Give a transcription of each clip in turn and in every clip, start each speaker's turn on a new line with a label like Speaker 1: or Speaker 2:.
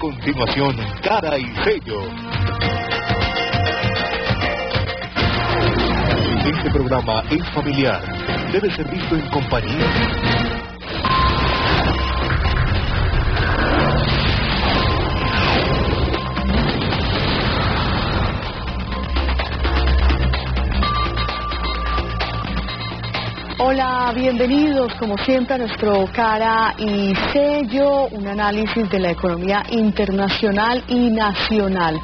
Speaker 1: continuación, Cara y Sello. Este programa es familiar. Debe ser visto en compañía.
Speaker 2: Hola, bienvenidos como siempre a nuestro Cara y Sello, un análisis de la economía internacional y nacional.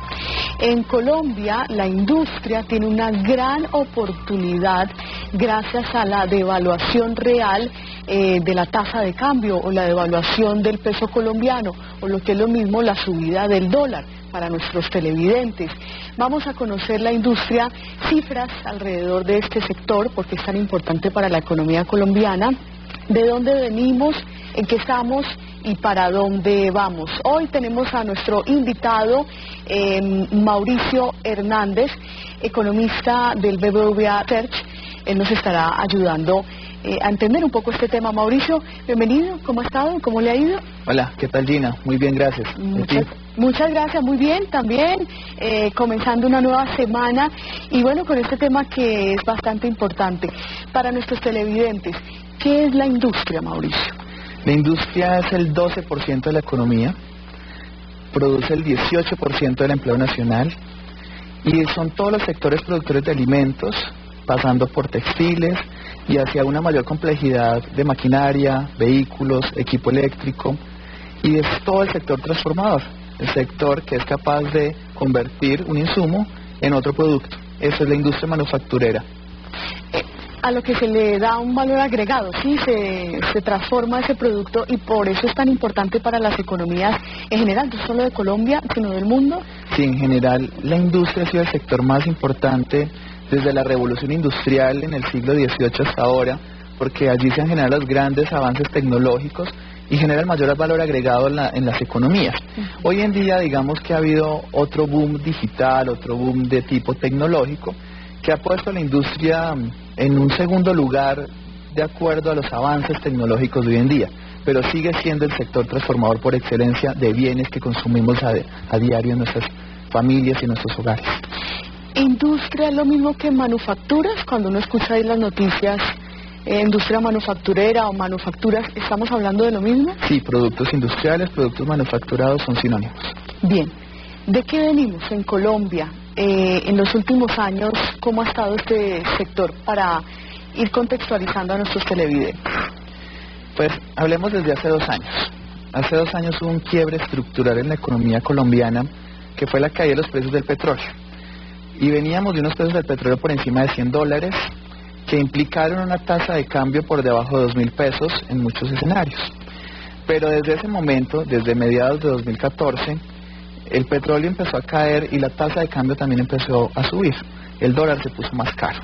Speaker 2: En Colombia, la industria tiene una gran oportunidad gracias a la devaluación real de la tasa de cambio o la devaluación del peso colombiano, o lo que es lo mismo, la subida del dólar para nuestros televidentes. Vamos a conocer la industria, cifras alrededor de este sector, porque es tan importante para la economía colombiana, de dónde venimos, en qué estamos y para dónde vamos. Hoy tenemos a nuestro invitado, Mauricio Hernández, economista del BBVA Research. Él nos estará ayudando a entender un poco este tema. Mauricio, bienvenido, ¿cómo ha estado? ¿Cómo le ha ido?
Speaker 3: Hola, ¿qué tal, Gina? Muy bien, gracias.
Speaker 2: Muchas gracias, muy bien también, comenzando una nueva semana y bueno, con este tema que es bastante importante para nuestros televidentes. ¿Qué es la industria, Mauricio?
Speaker 3: La industria es el 12% de la economía, produce el 18% del empleo nacional y son todos los sectores productores de alimentos, pasando por textiles y hacia una mayor complejidad de maquinaria, vehículos, equipo eléctrico, y es todo el sector transformador, el sector que es capaz de convertir un insumo en otro producto. Eso es la industria manufacturera.
Speaker 2: A lo que se le da un valor agregado, sí, se transforma ese producto y por eso es tan importante para las economías en general, no solo de Colombia, sino del mundo.
Speaker 3: Sí, en general la industria ha sido el sector más importante desde la revolución industrial en el siglo XVIII hasta ahora, porque allí se han generado los grandes avances tecnológicos y genera el mayor valor agregado en las economías. Hoy en día, digamos que ha habido otro boom digital, otro boom de tipo tecnológico, que ha puesto a la industria en un segundo lugar de acuerdo a los avances tecnológicos de hoy en día, pero sigue siendo el sector transformador por excelencia de bienes que consumimos a diario en nuestras familias y en nuestros hogares.
Speaker 2: ¿Industria es lo mismo que manufacturas? Cuando uno escucha ahí las noticias, industria manufacturera o manufacturas, ¿estamos hablando de lo mismo?
Speaker 3: Sí, productos industriales, productos manufacturados son sinónimos.
Speaker 2: Bien, ¿de qué venimos en Colombia en los últimos años? ¿Cómo ha estado este sector para ir contextualizando a nuestros televidentes?
Speaker 3: Pues hablemos desde hace 2 años. Hace 2 años hubo un quiebre estructural en la economía colombiana, que fue la caída de los precios del petróleo. Y veníamos de unos precios del petróleo por encima de $100, que implicaron una tasa de cambio por debajo de 2.000 pesos en muchos escenarios. Pero desde ese momento, desde mediados de 2014, el petróleo empezó a caer y la tasa de cambio también empezó a subir. El dólar se puso más caro.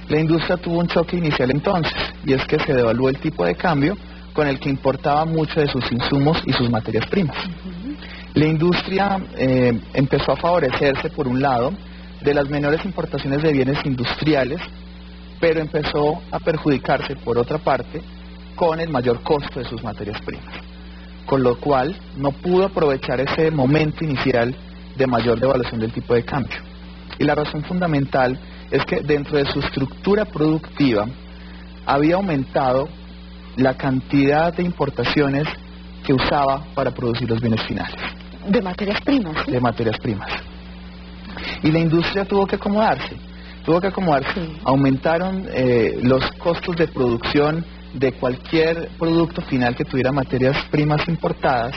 Speaker 3: La industria tuvo un choque inicial entonces, y es que se devaluó el tipo de cambio con el que importaba mucho de sus insumos y sus materias primas. La industria empezó a favorecerse, por un lado, de las menores importaciones de bienes industriales, pero empezó a perjudicarse, por otra parte, con el mayor costo de sus materias primas, con lo cual no pudo aprovechar ese momento inicial de mayor devaluación del tipo de cambio. Y la razón fundamental es que dentro de su estructura productiva había aumentado la cantidad de importaciones que usaba para producir los bienes finales.
Speaker 2: ¿De materias primas? ¿Sí?
Speaker 3: De materias primas. Y la industria tuvo que acomodarse. Sí. Aumentaron los costos de producción de cualquier producto final que tuviera materias primas importadas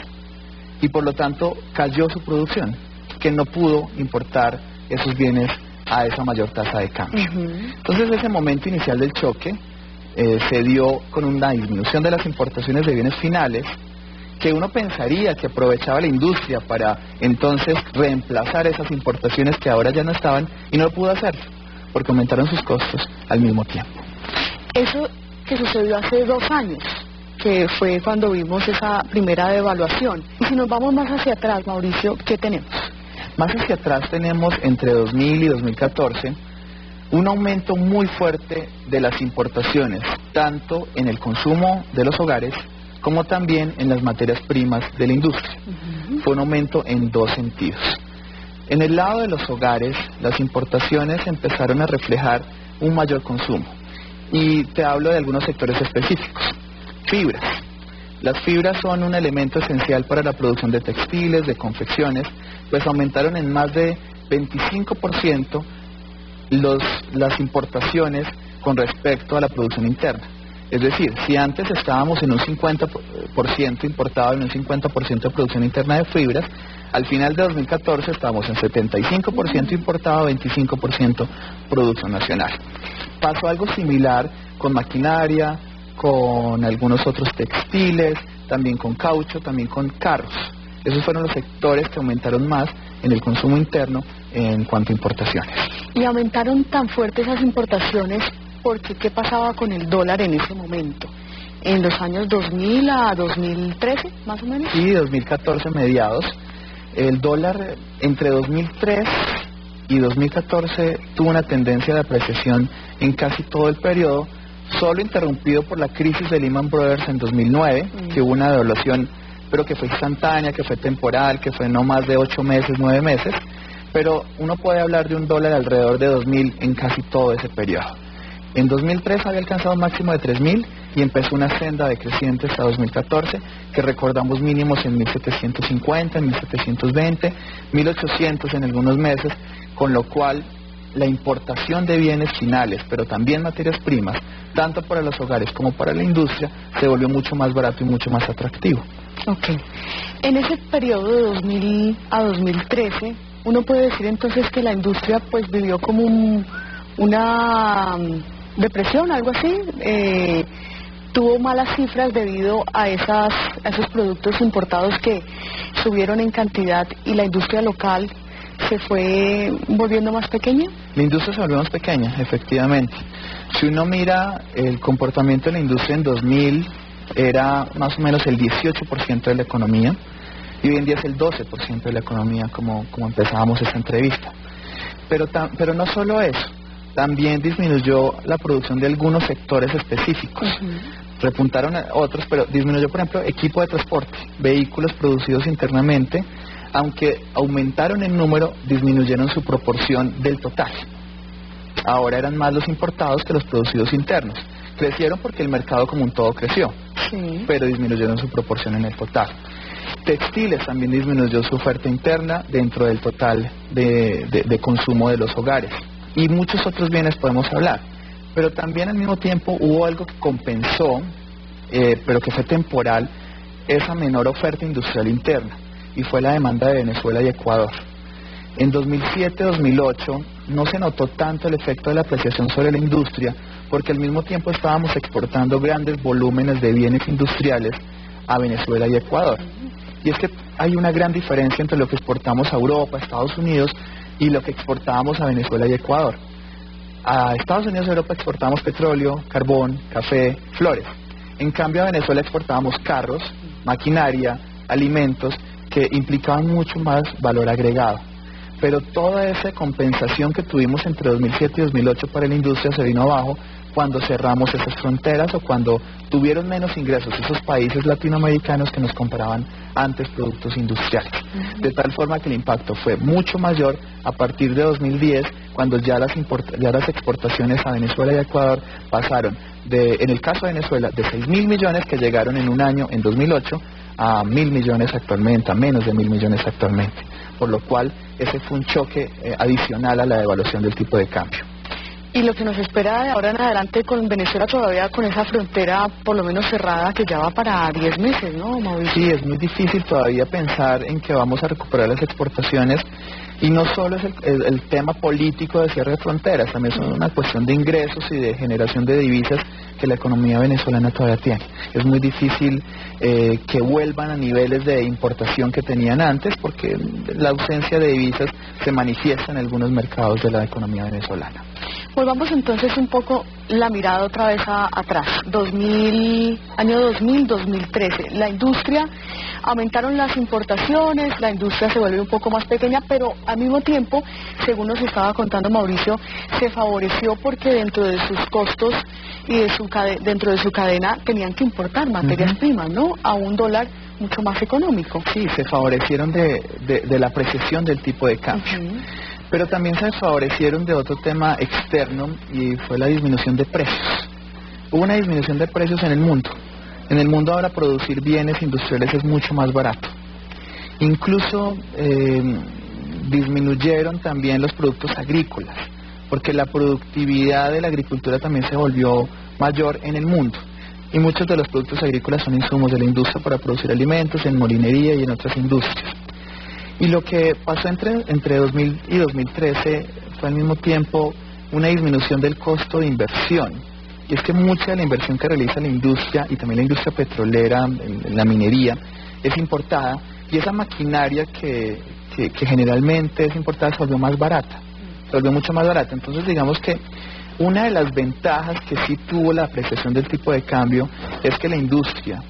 Speaker 3: y por lo tanto cayó su producción, que no pudo importar esos bienes a esa mayor tasa de cambio. Entonces ese momento inicial del choque se dio con una disminución de las importaciones de bienes finales, que uno pensaría que aprovechaba la industria para entonces reemplazar esas importaciones que ahora ya no estaban, y no lo pudo hacer porque aumentaron sus costos al mismo tiempo.
Speaker 2: Eso que sucedió hace 2 años, que fue cuando vimos esa primera devaluación. Y si nos vamos más hacia atrás, Mauricio, ¿qué tenemos?
Speaker 3: Más hacia atrás tenemos entre 2000 y 2014 un aumento muy fuerte de las importaciones, tanto en el consumo de los hogares como también en las materias primas de la industria. Fue un aumento en dos sentidos. En el lado de los hogares, las importaciones empezaron a reflejar un mayor consumo. Y te hablo de algunos sectores específicos. Fibras. Las fibras son un elemento esencial para la producción de textiles, de confecciones, pues aumentaron en más de 25% las importaciones con respecto a la producción interna. Es decir, si antes estábamos en un 50% importado y un 50% de producción interna de fibras, al final de 2014 estábamos en 75% importado, 25% producción nacional. Pasó algo similar con maquinaria, con algunos otros textiles, también con caucho, también con carros. Esos fueron los sectores que aumentaron más en el consumo interno en cuanto a importaciones.
Speaker 2: Y aumentaron tan fuerte esas importaciones porque ¿qué pasaba con el dólar en ese momento? ¿En los años 2000 a 2013, más o menos?
Speaker 3: Sí, 2014 mediados. El dólar entre 2003 y 2014 tuvo una tendencia de apreciación en casi todo el periodo, solo interrumpido por la crisis de Lehman Brothers en 2009, que hubo una devaluación, pero que fue instantánea, que fue temporal, que fue no más de 8 meses, 9 meses, pero uno puede hablar de un dólar alrededor de 2.000 en casi todo ese periodo. En 2003 había alcanzado un máximo de 3.000 y empezó una senda decreciente hasta 2014, que recordamos mínimos en 1.750, en 1.720, 1.800 en algunos meses, con lo cual la importación de bienes finales, pero también materias primas, tanto para los hogares como para la industria, se volvió mucho más barato y mucho más atractivo.
Speaker 2: Ok. En ese periodo de 2000 a 2013, uno puede decir entonces que la industria pues vivió como una depresión, algo así, tuvo malas cifras debido a esos productos importados que subieron en cantidad y la industria local se fue volviendo más pequeña.
Speaker 3: La industria se volvió más pequeña, efectivamente. Si uno mira el comportamiento de la industria en 2000, era más o menos el 18% de la economía, y hoy en día es el 12% de la economía, como empezábamos esta entrevista. Pero no solo eso, también disminuyó la producción de algunos sectores específicos. Repuntaron otros, pero disminuyó, por ejemplo, equipo de transporte, vehículos producidos internamente, aunque aumentaron en número, disminuyeron su proporción del total. Ahora eran más los importados que los producidos internos. Crecieron porque el mercado como un todo creció, pero disminuyeron su proporción en el total. Textiles también disminuyó su oferta interna dentro del total de consumo de los hogares. Y muchos otros bienes podemos hablar. Pero también al mismo tiempo hubo algo que compensó, pero que fue temporal, esa menor oferta industrial interna, y fue la demanda de Venezuela y Ecuador. En 2007-2008 no se notó tanto el efecto de la apreciación sobre la industria, porque al mismo tiempo estábamos exportando grandes volúmenes de bienes industriales a Venezuela y Ecuador. Y es que hay una gran diferencia entre lo que exportamos a Europa, a Estados Unidos, y lo que exportábamos a Venezuela y Ecuador. A Estados Unidos y Europa exportábamos petróleo, carbón, café, flores. En cambio a Venezuela exportábamos carros, maquinaria, alimentos, que implicaban mucho más valor agregado. Pero toda esa compensación que tuvimos entre 2007 y 2008 para la industria se vino abajo cuando cerramos esas fronteras o cuando tuvieron menos ingresos esos países latinoamericanos que nos compraban antes productos industriales. De tal forma que el impacto fue mucho mayor a partir de 2010, cuando ya las exportaciones a Venezuela y a Ecuador pasaron en el caso de Venezuela, de 6.000 millones que llegaron en un año, en 2008, a 1.000 millones actualmente, a menos de 1.000 millones actualmente. Por lo cual, ese fue un choque adicional a la devaluación del tipo de cambio.
Speaker 2: Y lo que nos espera de ahora en adelante con Venezuela, todavía con esa frontera por lo menos cerrada, que ya va para 10 meses, ¿no, Mauricio?
Speaker 3: Sí, es muy difícil todavía pensar en que vamos a recuperar las exportaciones, y no solo es el tema político de cierre de fronteras, también es una cuestión de ingresos y de generación de divisas que la economía venezolana todavía tiene. Es muy difícil que vuelvan a niveles de importación que tenían antes, porque la ausencia de divisas se manifiesta en algunos mercados de la economía venezolana.
Speaker 2: Volvamos entonces un poco la mirada otra vez atrás, año 2000, 2013. La industria, aumentaron las importaciones, la industria se vuelve un poco más pequeña, pero al mismo tiempo, según nos estaba contando Mauricio, se favoreció porque dentro de sus costos y dentro de su cadena tenían que importar materias primas, ¿no? A $1 mucho más económico.
Speaker 3: Sí, se favorecieron de la apreciación del tipo de cambio. Pero también se favorecieron de otro tema externo y fue la disminución de precios. Hubo una disminución de precios en el mundo. En el mundo ahora producir bienes industriales es mucho más barato. Incluso disminuyeron también los productos agrícolas, porque la productividad de la agricultura también se volvió mayor en el mundo. Y muchos de los productos agrícolas son insumos de la industria para producir alimentos, en molinería y en otras industrias. Y lo que pasó entre 2000 y 2013 fue al mismo tiempo una disminución del costo de inversión. Y es que mucha de la inversión que realiza la industria y también la industria petrolera, en la minería, es importada, y esa maquinaria que generalmente es importada se volvió más barata, se volvió mucho más barata. Entonces digamos que una de las ventajas que sí tuvo la apreciación del tipo de cambio es que la industria,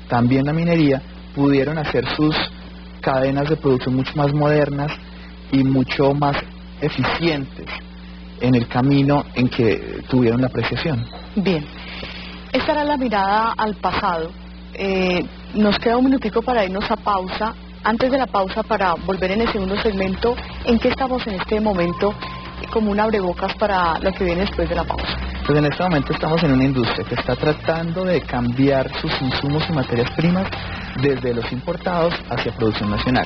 Speaker 3: también la minería, pudieron hacer sus cadenas de producción mucho más modernas y mucho más eficientes en el camino en que tuvieron la apreciación.
Speaker 2: Bien, esta era la mirada al pasado. Nos queda un minutico para irnos a pausa. Antes de la pausa, para volver en el segundo segmento, ¿en qué estamos en este momento como un abrebocas para lo que viene después de la pausa?
Speaker 3: Pues en este momento estamos en una industria que está tratando de cambiar sus insumos y materias primas desde los importados hacia producción nacional.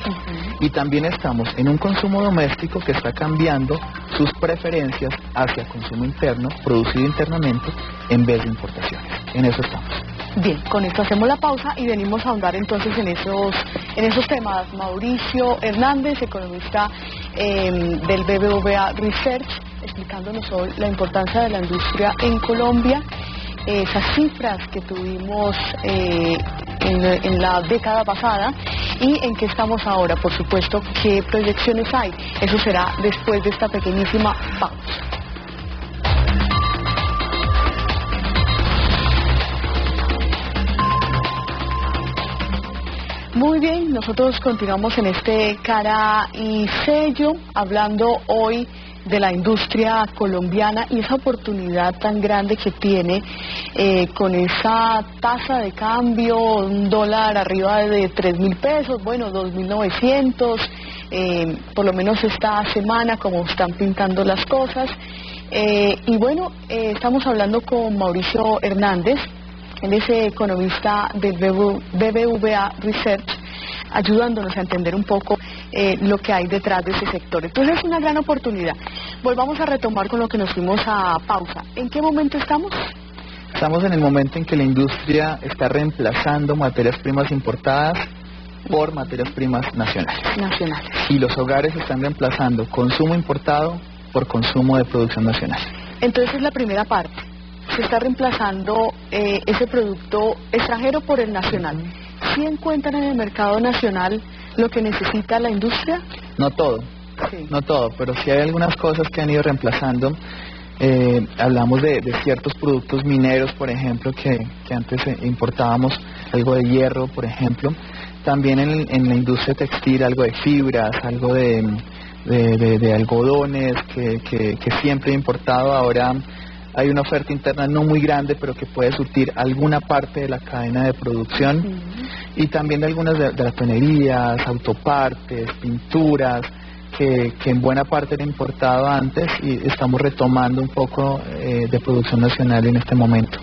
Speaker 3: Y también estamos en un consumo doméstico que está cambiando sus preferencias hacia consumo interno, producido internamente, en vez de importaciones. En eso estamos.
Speaker 2: Bien, con esto hacemos la pausa y venimos a ahondar entonces en esos temas. Mauricio Hernández, economista del BBVA Research, explicándonos hoy la importancia de la industria en Colombia, esas cifras que tuvimos en la década pasada y en qué estamos ahora, por supuesto, qué proyecciones hay. Eso será después de esta pequeñísima pausa. Muy bien, nosotros continuamos en este Cara y Sello, hablando hoy de la industria colombiana y esa oportunidad tan grande que tiene con esa tasa de cambio, $1 arriba de 3.000 pesos, bueno, 2.900, por lo menos esta semana, como están pintando las cosas. Y bueno, estamos hablando con Mauricio Hernández. Él es economista del BBVA Research, ayudándonos a entender un poco lo que hay detrás de ese sector. Entonces es una gran oportunidad. Volvamos a retomar con lo que nos fuimos a pausa. ¿En qué momento estamos?
Speaker 3: Estamos en el momento en que la industria está reemplazando materias primas importadas por materias primas nacionales. Y los hogares están reemplazando consumo importado por consumo de producción nacional.
Speaker 2: Entonces la primera parte. Se está reemplazando ese producto extranjero por el nacional. ¿Sí encuentran en el mercado nacional lo que necesita la industria?
Speaker 3: No todo, no todo, pero sí hay algunas cosas que han ido reemplazando. Hablamos de ciertos productos mineros, por ejemplo, que antes importábamos, algo de hierro, por ejemplo. También en la industria textil, algo de fibras, algo de algodones que siempre he importado. Ahora hay una oferta interna no muy grande, pero que puede surtir alguna parte de la cadena de producción. Y también de algunas de las tonerías, autopartes, pinturas, que en buena parte era importado antes y estamos retomando un poco de producción nacional en este momento.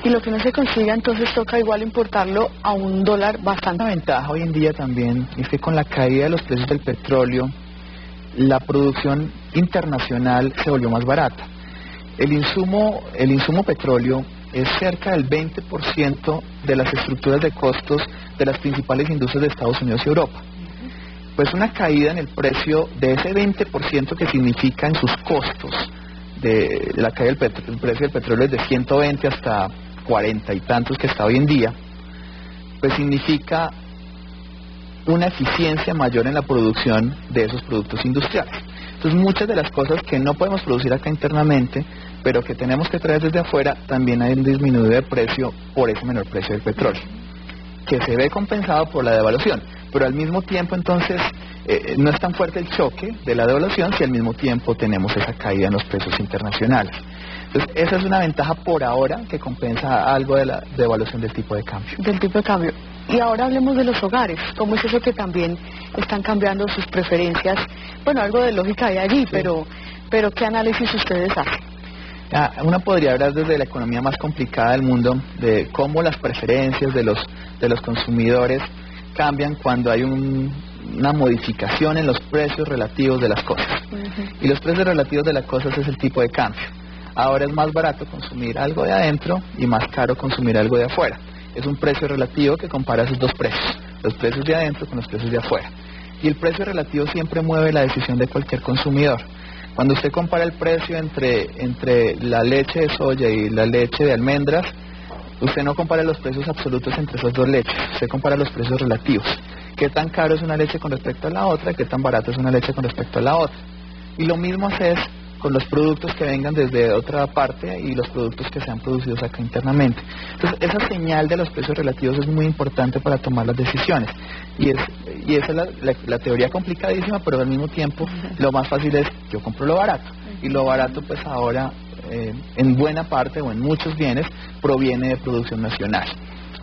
Speaker 2: Y lo que no se consiga, entonces toca igual importarlo a $1 bastante.
Speaker 3: Una ventaja hoy en día también es que con la caída de los precios del petróleo, la producción internacional se volvió más barata. El insumo petróleo es cerca del 20% de las estructuras de costos de las principales industrias de Estados Unidos y Europa. Pues una caída en el precio de ese 20% que significa en sus costos, de la caída del precio del petróleo desde 120 hasta 40 y tantos que está hoy en día, pues significa una eficiencia mayor en la producción de esos productos industriales. Entonces muchas de las cosas que no podemos producir acá internamente, pero que tenemos que traer desde afuera, también hay un disminuido de precio por ese menor precio del petróleo, que se ve compensado por la devaluación, pero al mismo tiempo entonces no es tan fuerte el choque de la devaluación si al mismo tiempo tenemos esa caída en los precios internacionales. Entonces esa es una ventaja por ahora que compensa algo de la devaluación del tipo de cambio.
Speaker 2: Del tipo de cambio. Y ahora hablemos de los hogares. ¿Cómo es eso que también están cambiando sus preferencias? Bueno, algo de lógica hay allí, sí. pero ¿qué análisis ustedes hacen?
Speaker 3: Uno podría hablar desde la economía más complicada del mundo de cómo las preferencias de los consumidores cambian cuando hay una modificación en los precios relativos de las cosas. Y los precios relativos de las cosas es el tipo de cambio. Ahora es más barato consumir algo de adentro y más caro consumir algo de afuera. Es un precio relativo que compara esos dos precios, los precios de adentro con los precios de afuera. Y el precio relativo siempre mueve la decisión de cualquier consumidor. Cuando usted compara el precio entre la leche de soya y la leche de almendras, usted no compara los precios absolutos entre esas dos leches, usted compara los precios relativos. ¿Qué tan caro es una leche con respecto a la otra? ¿Qué tan barato es una leche con respecto a la otra? Y lo mismo haces con los productos que vengan desde otra parte y los productos que sean producidos acá internamente. Entonces, esa señal de los precios relativos es muy importante para tomar las decisiones. Y esa es la teoría complicadísima, pero al mismo tiempo lo más fácil es, yo compro lo barato. Y lo barato pues ahora, en buena parte o en muchos bienes, proviene de producción nacional.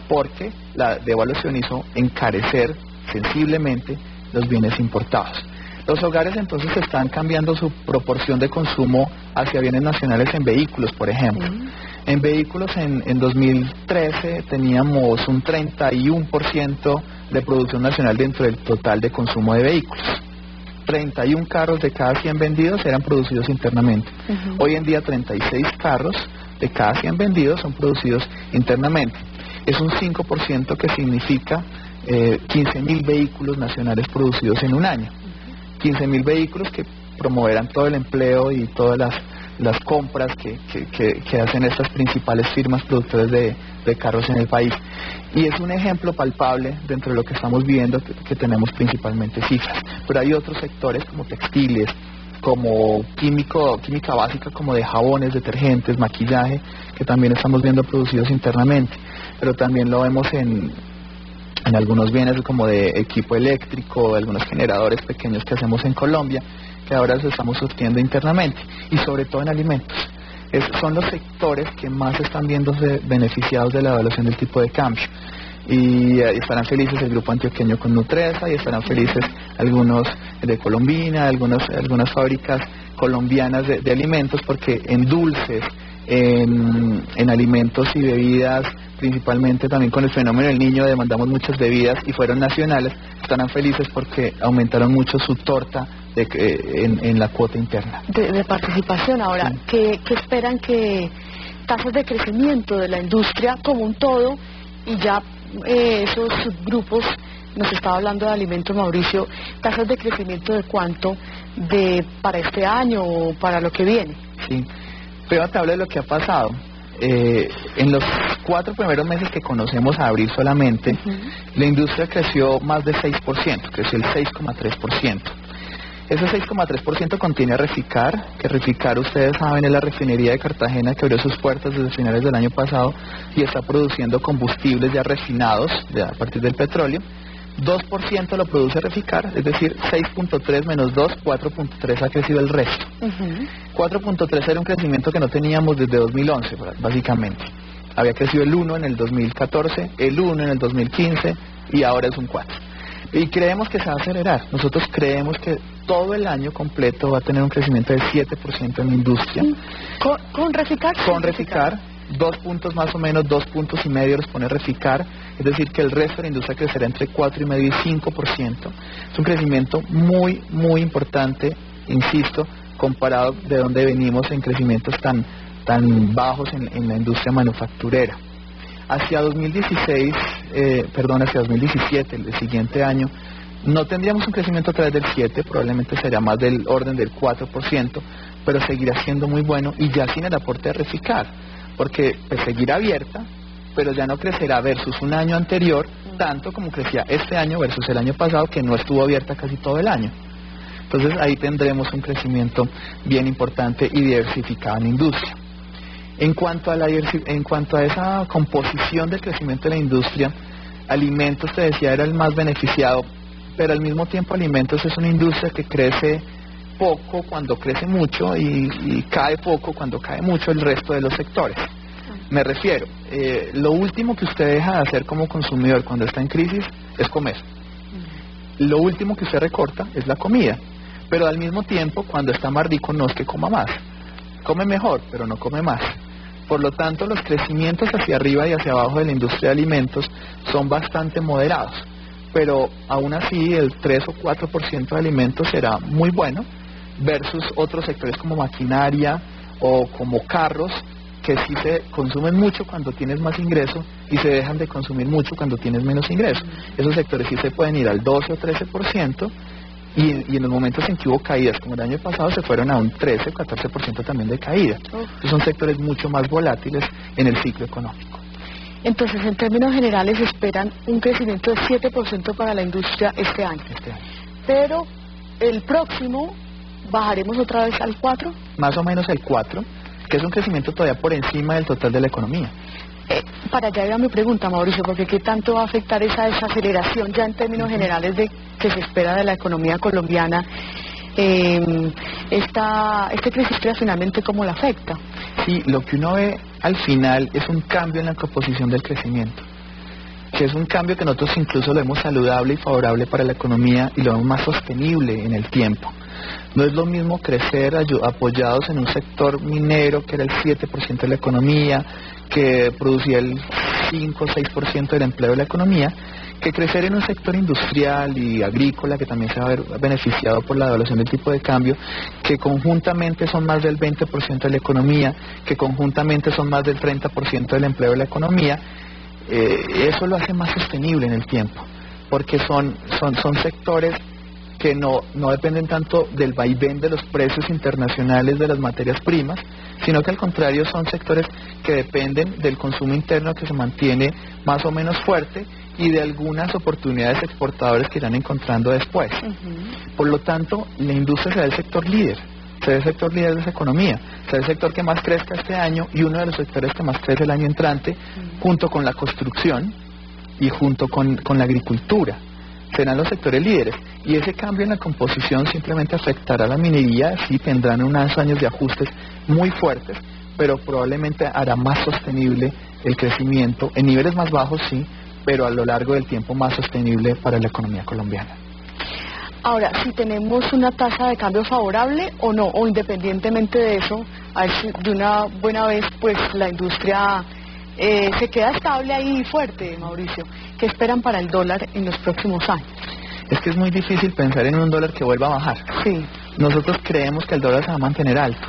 Speaker 3: Porque la devaluación hizo encarecer sensiblemente los bienes importados. Los hogares entonces están cambiando su proporción de consumo hacia bienes nacionales en vehículos, por ejemplo. En vehículos en 2013 teníamos un 31% de producción nacional dentro del total de consumo de vehículos. 31 carros de cada 100 vendidos eran producidos internamente. Hoy en día 36 carros de cada 100 vendidos son producidos internamente. Es un 5% que significa 15.000 vehículos nacionales producidos en un año. 15.000 vehículos que promoverán todo el empleo y todas las compras que hacen estas principales firmas productoras de carros en el país. Y es un ejemplo palpable dentro de lo que estamos viendo, que tenemos principalmente cifras. Pero hay otros sectores como textiles, como química básica, como de jabones, detergentes, maquillaje, que también estamos viendo producidos internamente. Pero también lo vemos en algunos bienes como de equipo eléctrico, algunos generadores pequeños que hacemos en Colombia, que ahora los estamos surtiendo internamente, y sobre todo en alimentos. Son los sectores que más están viéndose beneficiados de la devaluación del tipo de cambio. Y estarán felices el grupo antioqueño con Nutresa, y estarán felices algunos de Colombina, algunas fábricas colombianas de alimentos, porque en dulces, en alimentos y bebidas, principalmente también con el fenómeno del niño, demandamos muchas bebidas y fueron nacionales. Estarán felices porque aumentaron mucho su torta en la cuota interna
Speaker 2: de participación. Ahora, sí. ¿Qué esperan que tasas de crecimiento de la industria como un todo, y ya esos subgrupos, nos estaba hablando de alimentos, Mauricio, tasas de crecimiento de cuánto para este año o para lo que viene?
Speaker 3: Sí, pero te hablo de lo que ha pasado. En los 4 primeros meses que conocemos a abril solamente, la industria creció más de 6%, creció el 6,3%. Ese 6,3% contiene a Reficar, que Reficar, ustedes saben, es la refinería de Cartagena que abrió sus puertas desde finales del año pasado y está produciendo combustibles ya refinados a partir del petróleo. 2% lo produce Reficar, es decir, 6.3 menos 2, 4.3 ha crecido el resto. 4.3 era un crecimiento que no teníamos desde 2011, básicamente. Había crecido el 1 en el 2014, el 1 en el 2015 y ahora es un 4. Y creemos que se va a acelerar. Nosotros creemos que todo el año completo va a tener un crecimiento del 7% en la industria.
Speaker 2: ¿Con Reficar?
Speaker 3: Con Reficar. 2 puntos más o menos, 2 puntos y medio los pone Reficar, es decir que el resto de la industria crecerá entre 4,5 y 5%. Es un crecimiento muy, muy importante, insisto, comparado de donde venimos en crecimientos tan bajos en la industria manufacturera. Hacia 2017, el siguiente año, no tendríamos un crecimiento a través del 7%, probablemente sería más del orden del 4%, pero seguirá siendo muy bueno y ya sin el aporte de Reficar, porque pues, seguirá abierta, pero ya no crecerá versus un año anterior tanto como crecía este año versus el año pasado, que no estuvo abierta casi todo el año. Entonces ahí tendremos un crecimiento bien importante y diversificado en la industria. En cuanto a esa composición del crecimiento de la industria, alimentos, te decía, era el más beneficiado, pero al mismo tiempo alimentos es una industria que crece poco cuando crece mucho y cae poco cuando cae mucho el resto de los sectores. Me refiero, lo último que usted deja de hacer como consumidor cuando está en crisis es comer. Lo último que usted recorta es la comida, pero al mismo tiempo cuando está más rico no es que coma más, come mejor, pero no come más. Por lo tanto, los crecimientos hacia arriba y hacia abajo de la industria de alimentos son bastante moderados, pero aún así el 3 o 4% de alimentos será muy bueno versus otros sectores como maquinaria o como carros, que sí se consumen mucho cuando tienes más ingreso y se dejan de consumir mucho cuando tienes menos ingreso. Esos sectores sí se pueden ir al 12 o 13%, y en los momentos en que hubo caídas, como el año pasado, se fueron a un 13 o 14% también de caída. Entonces son sectores mucho más volátiles en el ciclo económico.
Speaker 2: Entonces, en términos generales, esperan un crecimiento de 7% para la industria este año. Pero el próximo, ¿bajaremos otra vez al 4%?
Speaker 3: Más o menos el 4%, que es un crecimiento todavía por encima del total de la economía.
Speaker 2: Para allá iba mi pregunta, Mauricio, porque ¿qué tanto va a afectar esa desaceleración ya en términos generales de que se espera de la economía colombiana? Este crecimiento finalmente, ¿cómo la afecta?
Speaker 3: Sí, lo que uno ve al final es un cambio en la composición del crecimiento, que es un cambio que nosotros incluso lo vemos saludable y favorable para la economía y lo vemos más sostenible en el tiempo. No es lo mismo crecer apoyados en un sector minero que era el 7% de la economía, que producía el 5 o 6% del empleo de la economía, que crecer en un sector industrial y agrícola que también se va a ver beneficiado por la devaluación del tipo de cambio, que conjuntamente son más del 20% de la economía, que conjuntamente son más del 30% del empleo de la economía. Eso lo hace más sostenible en el tiempo, porque son sectores que no dependen tanto del vaivén de los precios internacionales de las materias primas, sino que al contrario son sectores que dependen del consumo interno que se mantiene más o menos fuerte y de algunas oportunidades exportadoras que irán encontrando después. Por lo tanto, la industria será el sector líder, será el sector líder de esa economía, será el sector que más crezca este año y uno de los sectores que más crece el año entrante, junto con la construcción y junto con la agricultura. Serán los sectores líderes, y ese cambio en la composición simplemente afectará a la minería. Sí, tendrán unos años de ajustes muy fuertes, pero probablemente hará más sostenible el crecimiento, en niveles más bajos sí, pero a lo largo del tiempo más sostenible para la economía colombiana.
Speaker 2: Ahora, si tenemos una tasa de cambio favorable o no, o independientemente de eso, a ver si de una buena vez pues la industria se queda estable ahí y fuerte, Mauricio. ¿Qué esperan para el dólar en los próximos años?
Speaker 3: Es que es muy difícil pensar en un dólar que vuelva a bajar.
Speaker 2: Sí.
Speaker 3: Nosotros creemos que el dólar se va a mantener alto.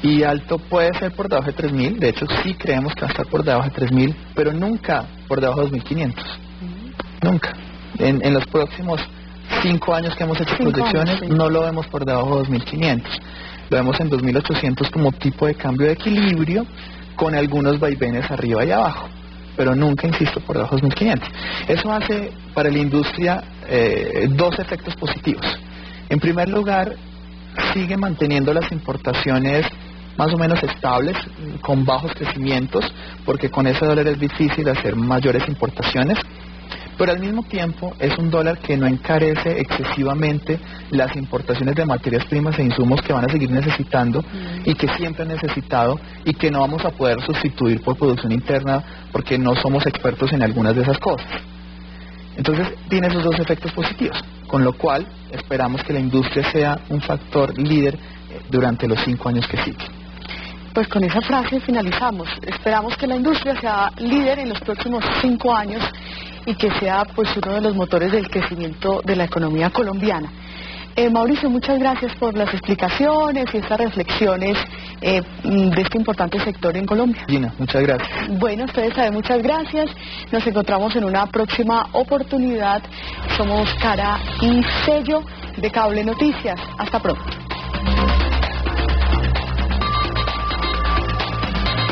Speaker 3: Y alto puede ser por debajo de 3.000, de hecho sí creemos que va a estar por debajo de 3.000, pero nunca por debajo de 2.500. Nunca. En los próximos 5 años que hemos hecho proyecciones, sí, no lo vemos por debajo de 2.500. Lo vemos en 2.800 como tipo de cambio de equilibrio, con algunos vaivenes arriba y abajo, pero nunca, insisto, por debajo de 2.500. Eso hace para la industria dos efectos positivos. En primer lugar, sigue manteniendo las importaciones más o menos estables, con bajos crecimientos, porque con ese dólar es difícil hacer mayores importaciones, pero al mismo tiempo es un dólar que no encarece excesivamente las importaciones de materias primas e insumos que van a seguir necesitando y que siempre han necesitado y que no vamos a poder sustituir por producción interna porque no somos expertos en algunas de esas cosas. Entonces tiene esos dos efectos positivos, con lo cual esperamos que la industria sea un factor líder durante los 5 años que siguen.
Speaker 2: Pues con esa frase finalizamos. Esperamos que la industria sea líder en los próximos 5 años y que sea pues uno de los motores del crecimiento de la economía colombiana. Mauricio, muchas gracias por las explicaciones y estas reflexiones de este importante sector en Colombia.
Speaker 3: Gina, muchas gracias.
Speaker 2: Bueno, ustedes saben, muchas gracias. Nos encontramos en una próxima oportunidad. Somos Cara y Sello de Cable Noticias. Hasta pronto.